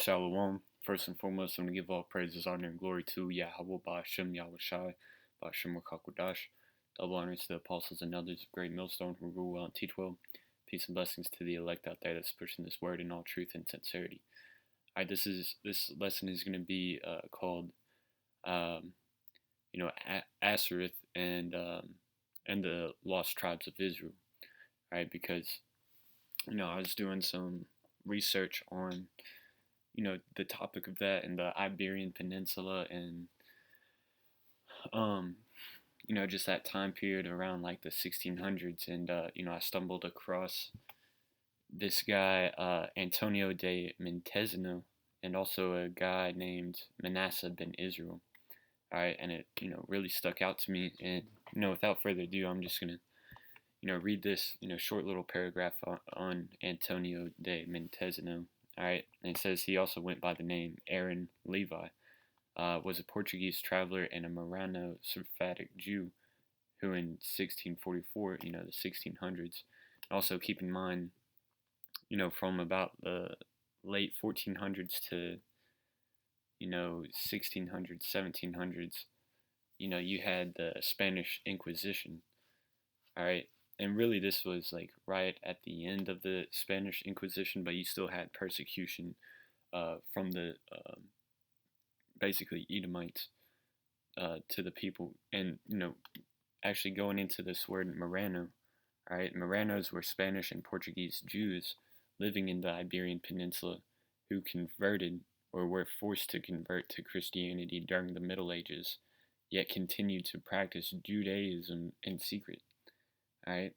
Shalom. First and foremost, I'm going to give all praises, honor, and glory to Yahweh, Ba'ashem, Yahweh Shai, Ba'ashem, Rakakwadash. Double honors to the apostles and elders of Great Millstone who rule well and teach well. Peace and blessings to the elect out there that's pushing this word in all truth and sincerity. All right, this lesson is going to be called, um, Arserath and the lost tribes of Israel. All right, because I was doing some research on the topic of that in the Iberian Peninsula and um just that time period around like the 1600s, and I stumbled across this guy Antonio de Mintezino and also a guy named Manasseh ben Israel. All right, and it really stuck out to me, and without further ado, I'm just gonna read this short little paragraph on Antonio de Mintezino. All right, and it says he also went by the name Aaron Levi, was a Portuguese traveler and a Marrano-Sephardic Jew who in 1644, the 1600s, also keep in mind, from about the late 1400s to, 1600s, 1700s, you had the Spanish Inquisition, all right? And really this was like right at the end of the Spanish Inquisition, but you still had persecution from the basically Edomites to the people. And actually going into this word Marrano, right? Marranos were Spanish and Portuguese Jews living in the Iberian Peninsula who converted or were forced to convert to Christianity during the Middle Ages, yet continued to practice Judaism in secret. All right?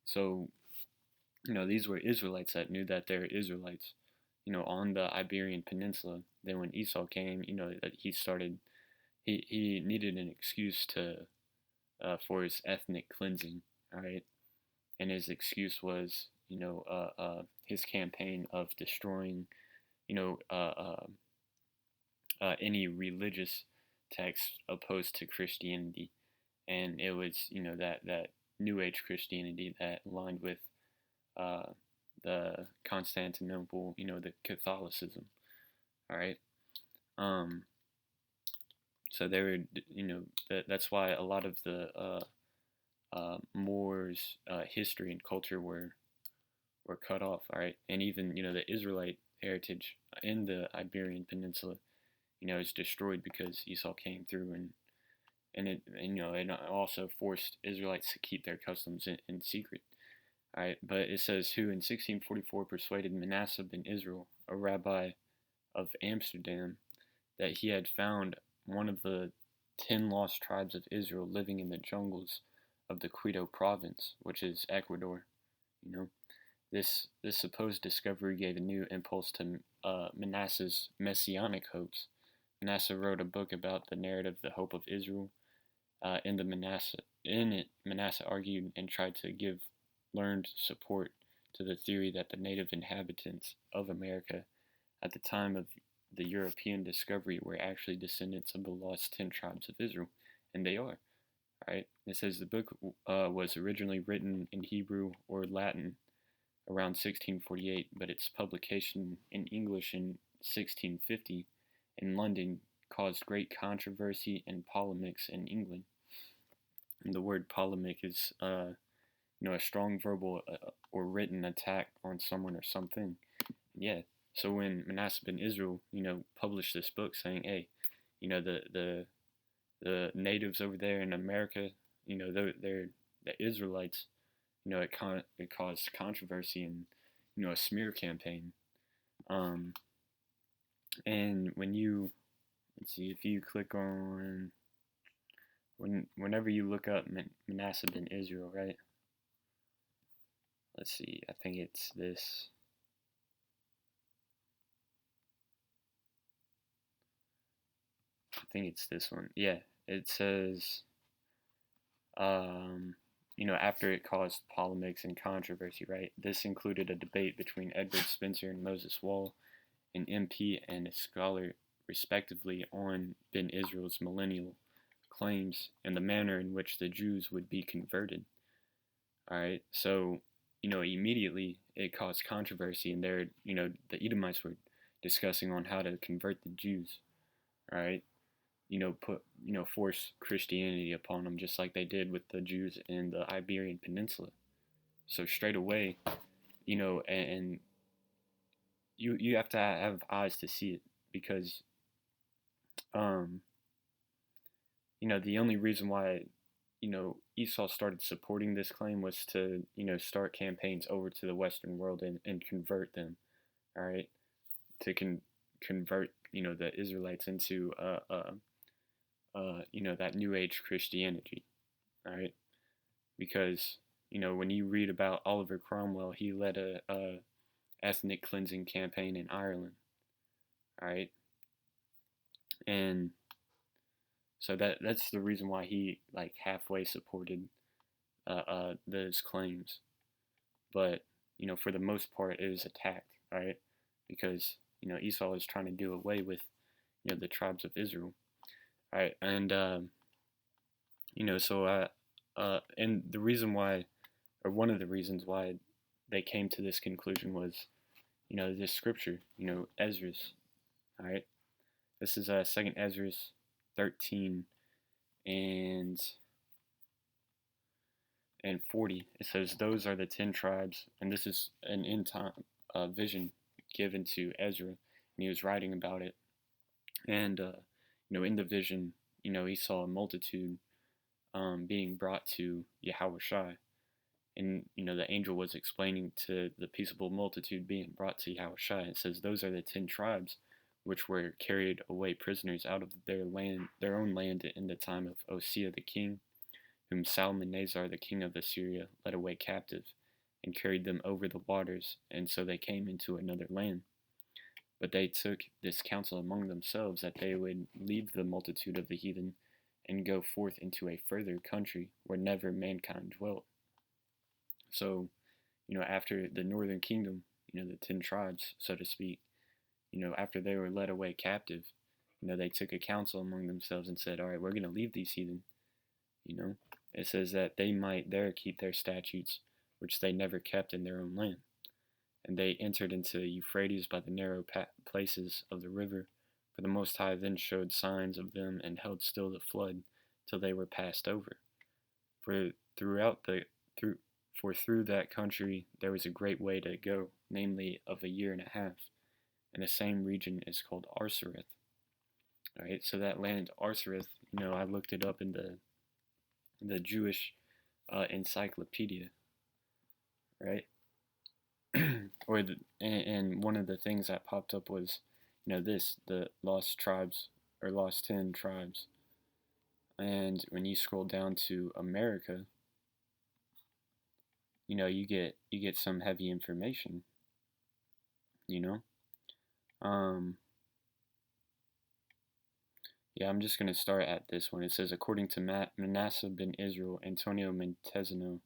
So, these were Israelites that knew that they're Israelites, on the Iberian Peninsula. Then when Esau came, that he needed an excuse to for his ethnic cleansing, all right? And his excuse was, his campaign of destroying, any religious text opposed to Christianity. And it was, that New Age Christianity that aligned with the Constantinople, the Catholicism, all right? So they were, that's why a lot of the Moors' history and culture were cut off, all right? And even, the Israelite heritage in the Iberian Peninsula, is destroyed because Esau came through and it also forced Israelites to keep their customs in secret. All right, but it says who in 1644 persuaded Manasseh ben Israel, a rabbi of Amsterdam, that he had found one of the 10 lost tribes of Israel living in the jungles of the Quito province, which is Ecuador. This supposed discovery gave a new impulse to Manasseh's messianic hopes. Manasseh wrote a book about the narrative, The Hope of Israel. In it, Manasseh argued and tried to give learned support to the theory that the native inhabitants of America at the time of the European discovery were actually descendants of the lost 10 tribes of Israel, and they are. Right? It says the book was originally written in Hebrew or Latin around 1648, but its publication in English in 1650 in London caused great controversy and polemics in England. And the word polemic is, a strong verbal or written attack on someone or something. Yeah. So when Manasseh ben Israel, published this book saying, hey, the natives over there in America, they're the Israelites, it caused controversy and, a smear campaign. And when you, let's see, if you click on, whenever you look up Manasseh ben Israel, right? Let's see, I think it's this. I think it's this one. Yeah, it says, after it caused polemics and controversy, right? This included a debate between Edward Spencer and Moses Wall, an MP and a scholar, respectively, on Ben Israel's millennial claims and the manner in which the Jews would be converted. All right, so immediately it caused controversy, and the Edomites were discussing on how to convert the Jews, right? Force Christianity upon them, just like they did with the Jews in the Iberian Peninsula. So straight away, and you have to have eyes to see it, because um, the only reason why Esau started supporting this claim was to start campaigns over to the Western world and convert them, all right, to convert the Israelites into that New Age Christianity, all right, because when you read about Oliver Cromwell, he led a ethnic cleansing campaign in Ireland, all right, and so that's the reason why he like halfway supported those claims, but for the most part it was attacked, right? Because Esau is trying to do away with the tribes of Israel, right? And and the reason why, or one of the reasons why they came to this conclusion was this scripture, Ezra's, all right. This is Second Ezra's 13 and 40. It says, "Those are the 10 tribes," and this is an end time vision given to Ezra, and he was writing about it. And in the vision, he saw a multitude being brought to Yahushua, and the angel was explaining to the peaceable multitude being brought to Yahushua. It says, "Those are the 10 tribes which were carried away prisoners out of their own land in the time of Osea the king, whom Salmanazar the king of Assyria led away captive, and carried them over the waters, and so they came into another land. But they took this counsel among themselves, that they would leave the multitude of the heathen, and go forth into a further country where never mankind dwelt." So, after the northern kingdom, the 10 tribes, so to speak, after they were led away captive, they took a counsel among themselves and said, all right, we're going to leave these heathen. It says that they might there keep their statutes, which they never kept in their own land. And they entered into Euphrates by the narrow places of the river, for the Most High then showed signs of them and held still the flood till they were passed over. For through that country there was a great way to go, namely of a year and a half, and the same region is called Arserath. All right, so that land Arserath, I looked it up in the Jewish encyclopedia, right? And one of the things that popped up was, the lost tribes, or lost 10 tribes. And when you scroll down to America, you get some heavy information, Yeah, I'm just going to start at this one. It says, according to Manasseh ben Israel, Antonio Mintezino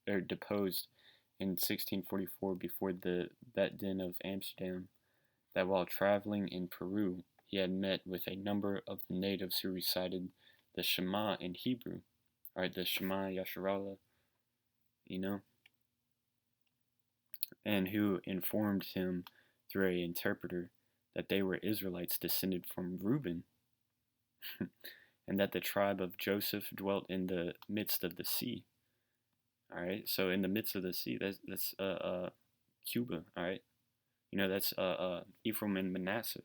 deposed in 1644 before the Bet Din of Amsterdam, that while traveling in Peru, he had met with a number of the natives who recited the Shema in Hebrew, or the Shema Yasharallah, and who informed him through an interpreter that they were Israelites descended from Reuben, and that the tribe of Joseph dwelt in the midst of the sea. All right, so in the midst of the sea, that's Cuba. All right, that's Ephraim and Manasseh.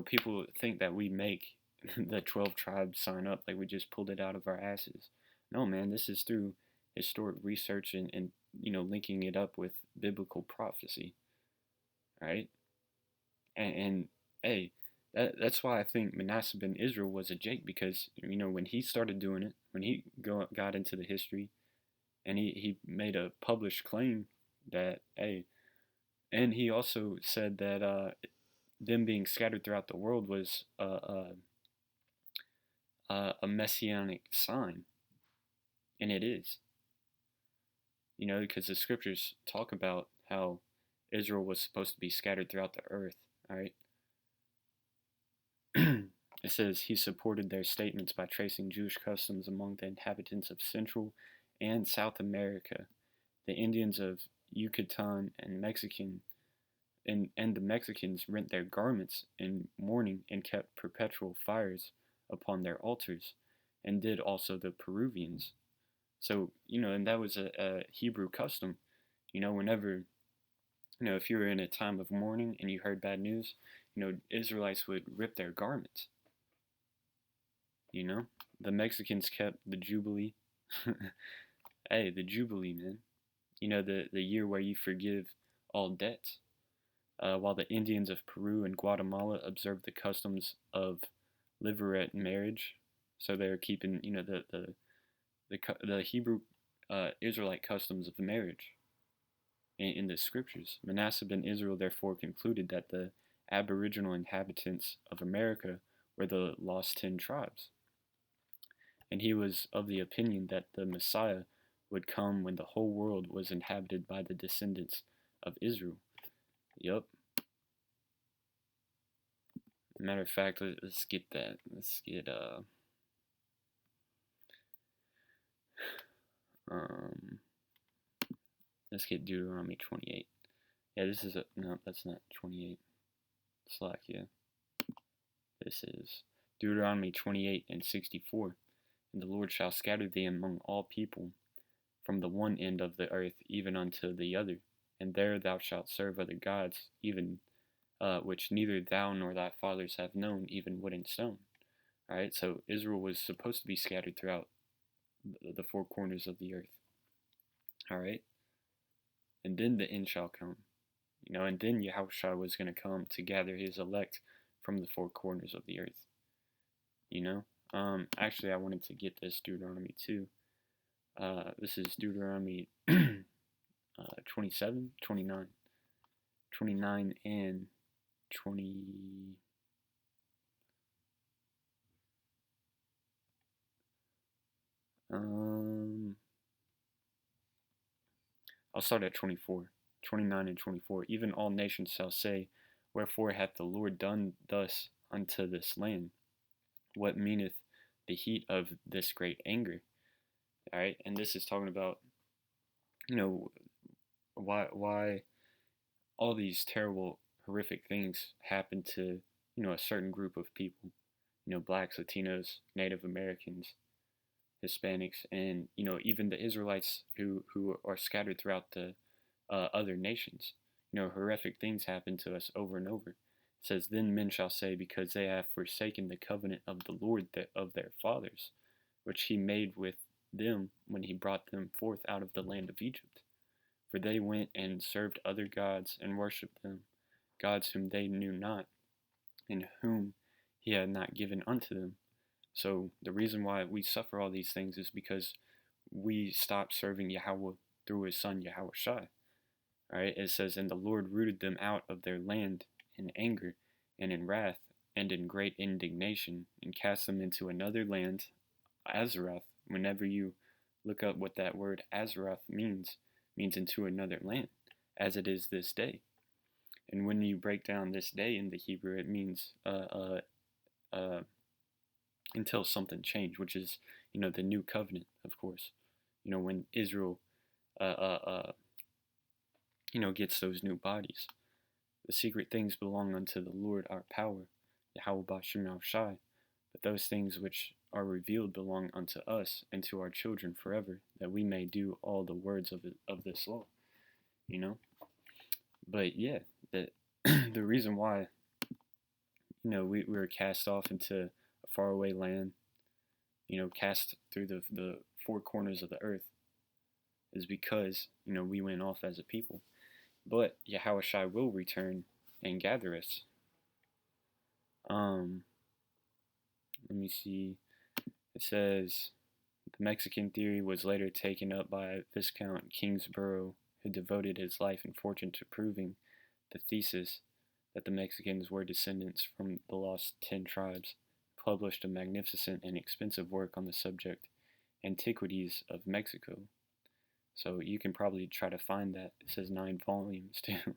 People think that we make the 12 tribes sign up, like we just pulled it out of our asses. No, man, this is through historic research and linking it up with biblical prophecy. All right, and hey, that's why I think Manasseh ben Israel was a Jake, because when he started doing it, when he got into the history, and he made a published claim that, hey, and he also said that them being scattered throughout the world was a messianic sign, and it is, because the scriptures talk about how Israel was supposed to be scattered throughout the earth. All right. It says he supported their statements by tracing Jewish customs among the inhabitants of Central and South America, the Indians of Yucatan and and the Mexicans rent their garments in mourning and kept perpetual fires upon their altars, and did also the Peruvians. So, and that was a Hebrew custom. Whenever, if you were in a time of mourning and you heard bad news, Israelites would rip their garments. The Mexicans kept the Jubilee. Hey, the Jubilee, man. The year where you forgive all debts. While the Indians of Peru and Guatemala observed the customs of levirate marriage, so they're keeping, the Hebrew Israelite customs of marriage in the scriptures. Manasseh ben Israel therefore concluded that the aboriginal inhabitants of America were the lost 10 tribes. And he was of the opinion that the Messiah would come when the whole world was inhabited by the descendants of Israel. Yup. Matter of fact, let's get that. Let's get Deuteronomy 28. Yeah, no, that's not 28. Slack, yeah. This is Deuteronomy 28 and 64. And the Lord shall scatter thee among all people, from the one end of the earth even unto the other, and there thou shalt serve other gods, even which neither thou nor thy fathers have known, even wood and stone. Alright, so Israel was supposed to be scattered throughout the four corners of the earth. Alright? And then the end shall come. And then Yahushua was going to come to gather his elect from the four corners of the earth. Actually, I wanted to get this Deuteronomy too. This is Deuteronomy 27, 29. 29 and 20. I'll start at 24. 29 and 24. Even all nations shall say, wherefore hath the Lord done thus unto this land? What meaneth the heat of this great anger? Alright, and this is talking about, why all these terrible, horrific things happen to, a certain group of people. Blacks, Latinos, Native Americans, Hispanics, and, even the Israelites who are scattered throughout the other nations. Horrific things happen to us over and over. It says, then men shall say, because they have forsaken the covenant of the Lord of their fathers, which he made with them when he brought them forth out of the land of Egypt. For they went and served other gods and worshipped them, gods whom they knew not, and whom he had not given unto them. So the reason why we suffer all these things is because we stopped serving Yahweh through his son Yahushua. Alright, it says, and the Lord rooted them out of their land in anger and in wrath and in great indignation, and cast them into another land, Arserath. Whenever you look up what that word Arserath means into another land, as it is this day. And when you break down this day in the Hebrew, it means until something changed, which is, the new covenant, of course. When Israel gets those new bodies. The secret things belong unto the Lord our power, Yahweh Bashim Shai, but those things which are revealed belong unto us and to our children forever, that we may do all the words of this law. But yeah, the reason why we were cast off into a faraway land, cast through the four corners of the earth, is because we went off as a people. But Yahushua will return and gather us. Let me see. It says, the Mexican theory was later taken up by Viscount Kingsborough, who devoted his life and fortune to proving the thesis that the Mexicans were descendants from the lost 10 tribes, published a magnificent and expensive work on the subject, Antiquities of Mexico. So you can probably try to find that. It says 9 volumes too.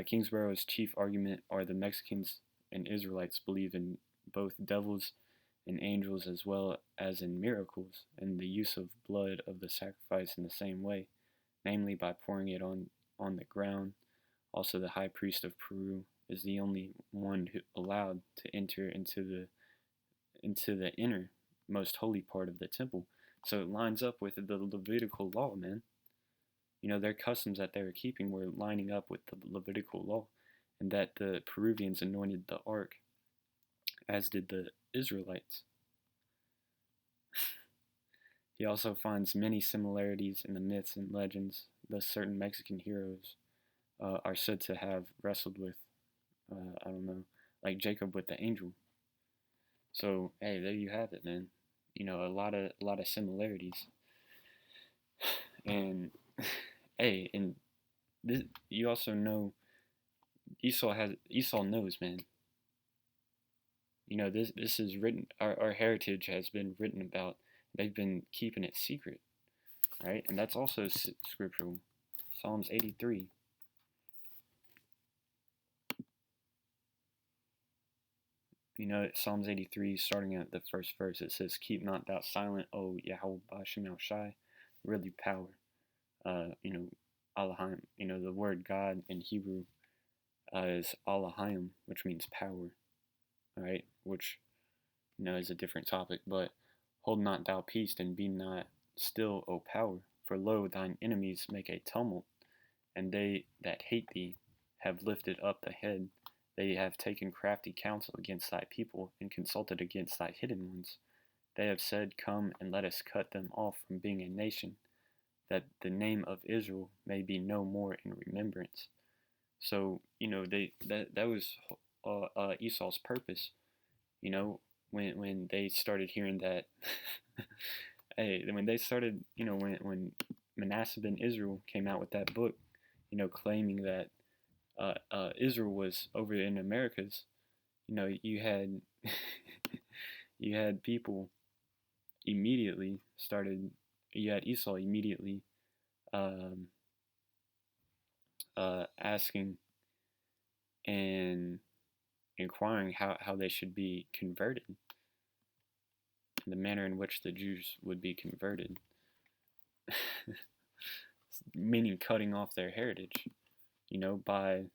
Kingsborough's chief argument are the Mexicans and Israelites believe in both devils and angels as well as in miracles, and the use of blood of the sacrifice in the same way, namely by pouring it on the ground Also, the high priest of Peru is the only one who allowed to enter into the inner, most holy part of the temple. So it lines up with the Levitical law, man. Their customs that they were keeping were lining up with the Levitical law, and that the Peruvians anointed the ark, as did the Israelites. He also finds many similarities in the myths and legends. Thus, certain Mexican heroes are said to have wrestled with, I don't know, like Jacob with the angel. So, hey, there you have it, man. A lot of similarities. And hey, and this, you also know Esau knows, man. This is written. Our heritage has been written about. They've been keeping it secret, right? And that's also scriptural. Psalms 83. Psalms 83, starting at the first verse, it says, "Keep not thou silent, O Yahweh Bashem El Shai," really power. Elohim. The word God in Hebrew is Elohim, which means power, right? Which is a different topic. But hold not thou peace, and be not still, O power. For lo, thine enemies make a tumult, and they that hate thee have lifted up the head. They have taken crafty counsel against thy people, and consulted against thy hidden ones. They have said, Come, and let us cut them off from being a nation, that the name of Israel may be no more in remembrance. So, that was Esau's purpose. When they started hearing that, hey, when they started, when Manasseh ben Israel came out with that book, claiming that Israel was over in Americas, you had you had people immediately started. You had Esau immediately asking and inquiring how they should be converted, the manner in which the Jews would be converted, meaning cutting off their heritage, by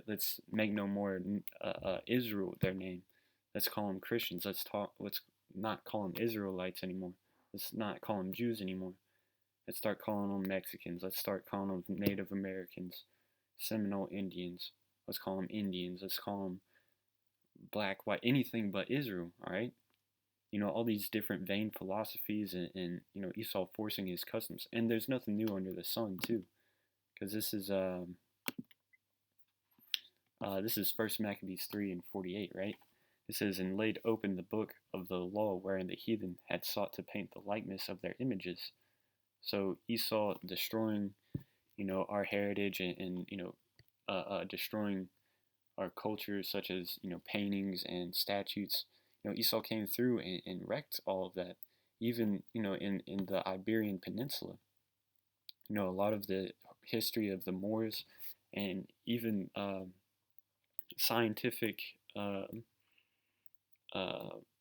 let's make no more Israel their name. Let's call them Christians. Let's not call them Israelites anymore. Let's not call them Jews anymore. Let's start calling them Mexicans. Let's start calling them Native Americans, Seminole Indians. Let's call them Indians. Let's call them black, white, anything but Israel, all right? All these different vain philosophies and Esau forcing his customs. And there's nothing new under the sun, too, because this is 1 Maccabees 3:48, right? It says, "And laid open the book of the law wherein the heathen had sought to paint the likeness of their images." So Esau destroying, our heritage and destroying our culture, such as paintings and statues. Esau came through and wrecked all of that. Even in the Iberian Peninsula, a lot of the history of the Moors and even scientific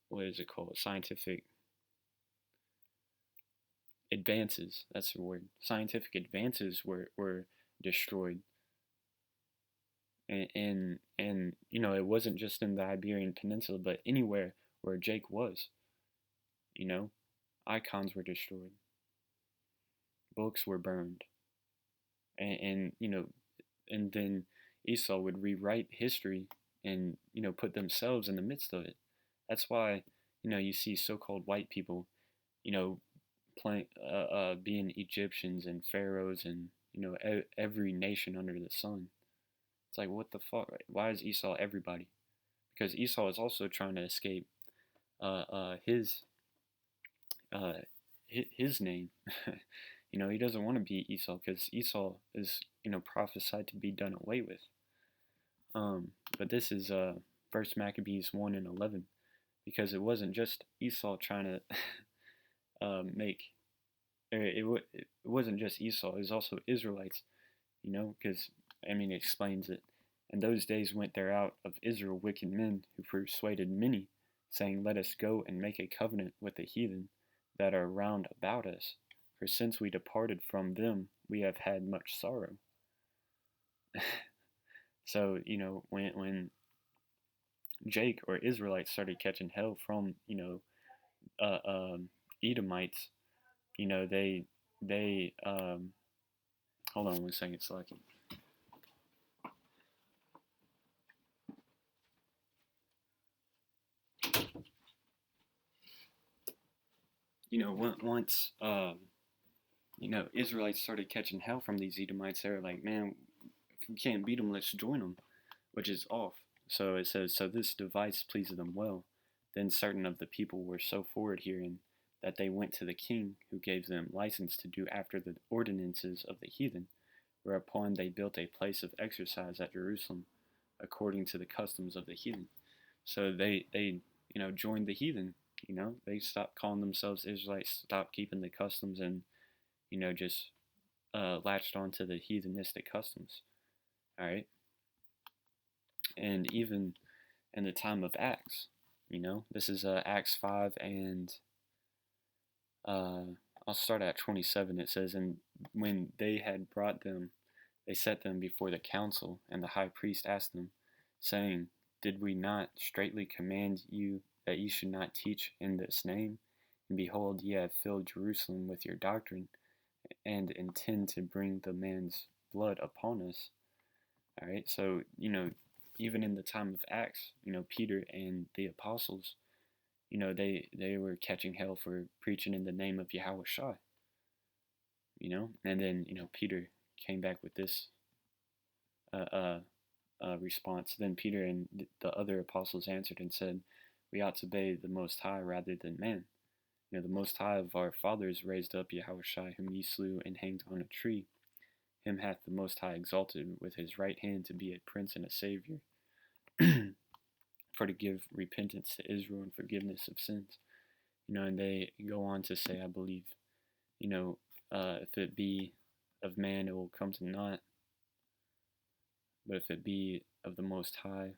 what is it called? Scientific advances. That's the word. Scientific advances were destroyed. And it wasn't just in the Iberian Peninsula, but anywhere where Jake was. Icons were destroyed. Books were burned. And then Esau would rewrite history and put themselves in the midst of it. That's why you see so-called white people playing being Egyptians and pharaohs and every nation under the sun. It's like, what the fuck? Why is Esau everybody? Because Esau is also trying to escape his name. He doesn't want to be Esau because Esau is prophesied to be done away with. But this is 1 Maccabees 1:11, because it wasn't just Esau trying to it wasn't just Esau, it was also Israelites, because it explains it. And those days went there out of Israel wicked men who persuaded many, saying, Let us go and make a covenant with the heathen that are round about us, For since we departed from them, we have had much sorrow. So, when Jake or Israelites started catching hell from, Edomites, they hold on one second, Slucky. Once Israelites started catching hell from these Edomites, they were like, man, if we can't beat them, let's join them, which is off. So it says, so this device pleased them well. Then certain of the people were so forward herein that they went to the king, who gave them license to do after the ordinances of the heathen, whereupon they built a place of exercise at Jerusalem, according to the customs of the heathen. So they joined the heathen. They stopped calling themselves Israelites, stopped keeping the customs, and just latched onto the heathenistic customs. All right, and even in the time of Acts, this is Acts 5, and I'll start at 27. It says, and when they had brought them, they set them before the council, and the high priest asked them, saying, did we not straitly command you that ye should not teach in this name? And behold, ye have filled Jerusalem with your doctrine, and intend to bring the man's blood upon us. All right, so, even in the time of Acts, Peter and the apostles, they were catching hell for preaching in the name of Yahweh Shai, and then, Peter came back with this response. Then Peter and the other apostles answered and said, we ought to obey the Most High rather than man. The Most High of our fathers raised up Yahweh Shai, whom ye slew and hanged on a tree. Him hath the Most High exalted with his right hand to be a prince and a savior, for to give repentance to Israel and forgiveness of sins. And they go on to say, I believe, if it be of man, it will come to naught. But if it be of the Most High,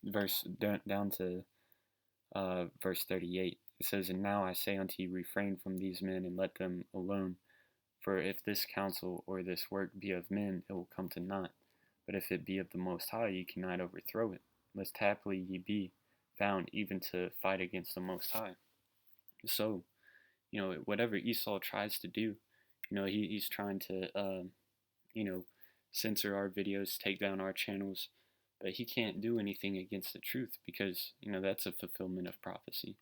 verse down to verse 38. It says, and now I say unto you, refrain from these men and let them alone. For if this counsel or this work be of men, it will come to naught. But if it be of the Most High, ye cannot overthrow it, lest haply ye be found even to fight against the Most High. So, whatever Esau tries to do, he's trying to, censor our videos, take down our channels, but he can't do anything against the truth because, that's a fulfillment of prophecy.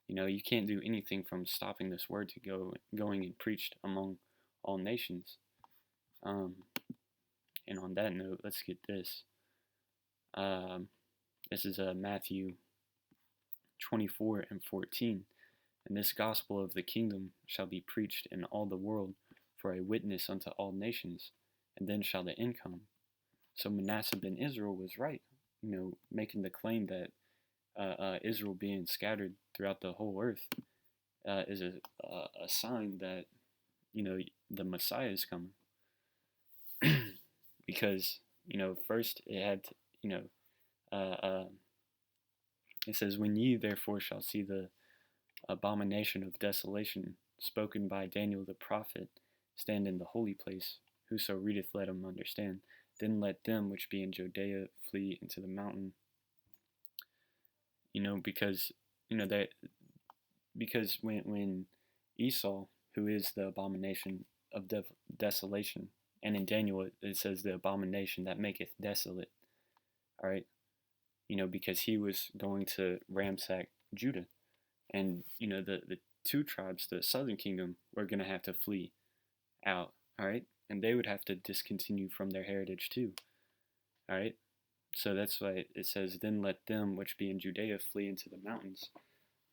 You can't do anything from stopping this word to going and preached among all nations. And on that note, let's get this. This is Matthew 24 and 14. And this gospel of the kingdom shall be preached in all the world for a witness unto all nations, and then shall the end come. So Manasseh ben Israel was right, making the claim that Israel being scattered throughout the whole earth is a sign that, the Messiah is coming. Because, first it had to, it says, when ye therefore shall see the abomination of desolation spoken by Daniel the prophet stand in the holy place, whoso readeth let him understand. Then let them which be in Judea flee into the mountain. Because when Esau, who is the abomination of desolation, and in Daniel it says the abomination that maketh desolate, all right, because he was going to ransack Judah, and the two tribes, the southern kingdom, were going to have to flee out, all right, and they would have to discontinue from their heritage too, all right. So that's why it says, then let them which be in Judea flee into the mountains.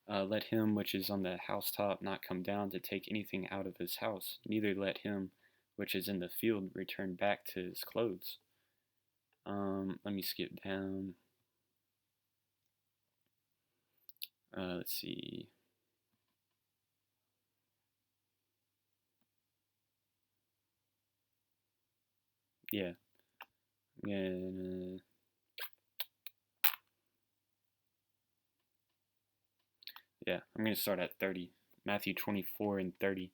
Let him which is on the housetop not come down to take anything out of his house, neither let him which is in the field return back to his clothes. Let me skip down. Let's see. Yeah. I'm gonna start at 30. Matthew 24 and 30.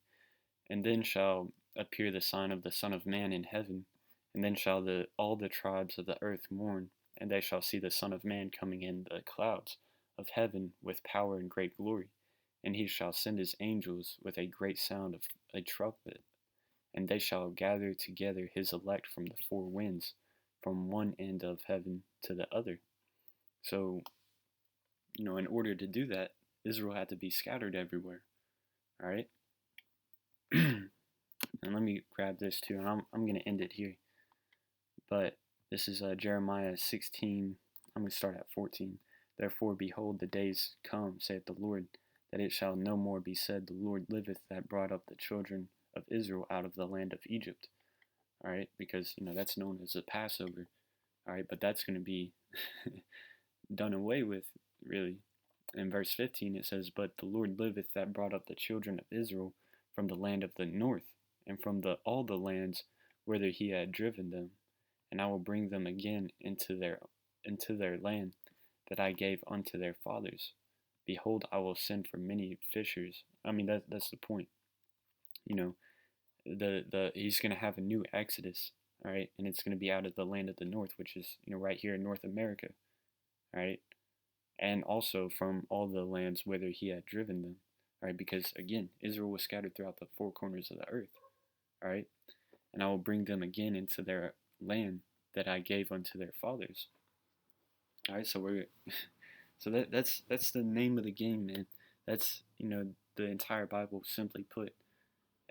And then shall appear the sign of the Son of Man in heaven, and then shall all the tribes of the earth mourn, and they shall see the Son of Man coming in the clouds of heaven with power and great glory. And he shall send his angels with a great sound of a trumpet, and they shall gather together his elect from the four winds, from one end of heaven to the other. So, in order to do that, Israel had to be scattered everywhere. All right? And let me grab this too, and I'm going to end it here. But this is Jeremiah 16. I'm going to start at 14. Therefore, behold, the days come, saith the Lord, that it shall no more be said, the Lord liveth, that brought up the children of Israel out of the land of Egypt. All right, because that's known as the Passover. All right, but that's going to be done away with, really. In verse 15 it says, but the Lord liveth, that brought up the children of Israel from the land of the north, and from all the lands whither he had driven them, and I will bring them again into their land that I gave unto their fathers. Behold, I will send for many fishers. I mean, that's the point. He's going to have a new Exodus, all right, and it's going to be out of the land of the north, which is right here in North America, all right, and also from all the lands whither he had driven them, all right, because again, Israel was scattered throughout the four corners of the earth, all right, and I will bring them again into their land that I gave unto their fathers. All right, so that's the name of the game, man. That's the entire Bible, simply put,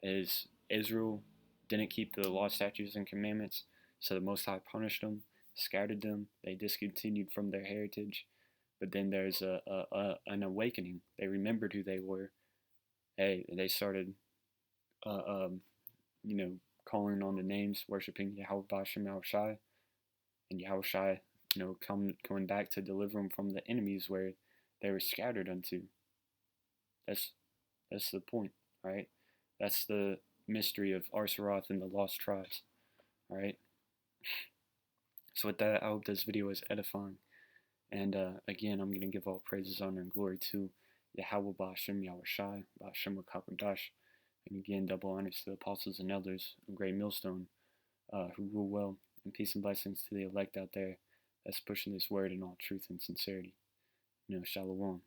is Israel didn't keep the law, statutes, and commandments, so the Most High punished them, scattered them. They discontinued from their heritage, but then there's an awakening. They remembered who they were. They started, calling on the names, worshiping Yahweh Bashem Yahushai, and Yahushai, coming back to deliver them from the enemies where they were scattered unto. That's the point, right? That's the mystery of Arserath and the lost tribes, all right? So with that, I hope this video is edifying. And again, I'm going to give all praises, honor, and glory to Yahweh Bashem Yahushai, Bashem Wakakodash. And again, double honors to the apostles and elders of Great Millstone who rule well. And peace and blessings to the elect out there that's pushing this word in all truth and sincerity. Shalom.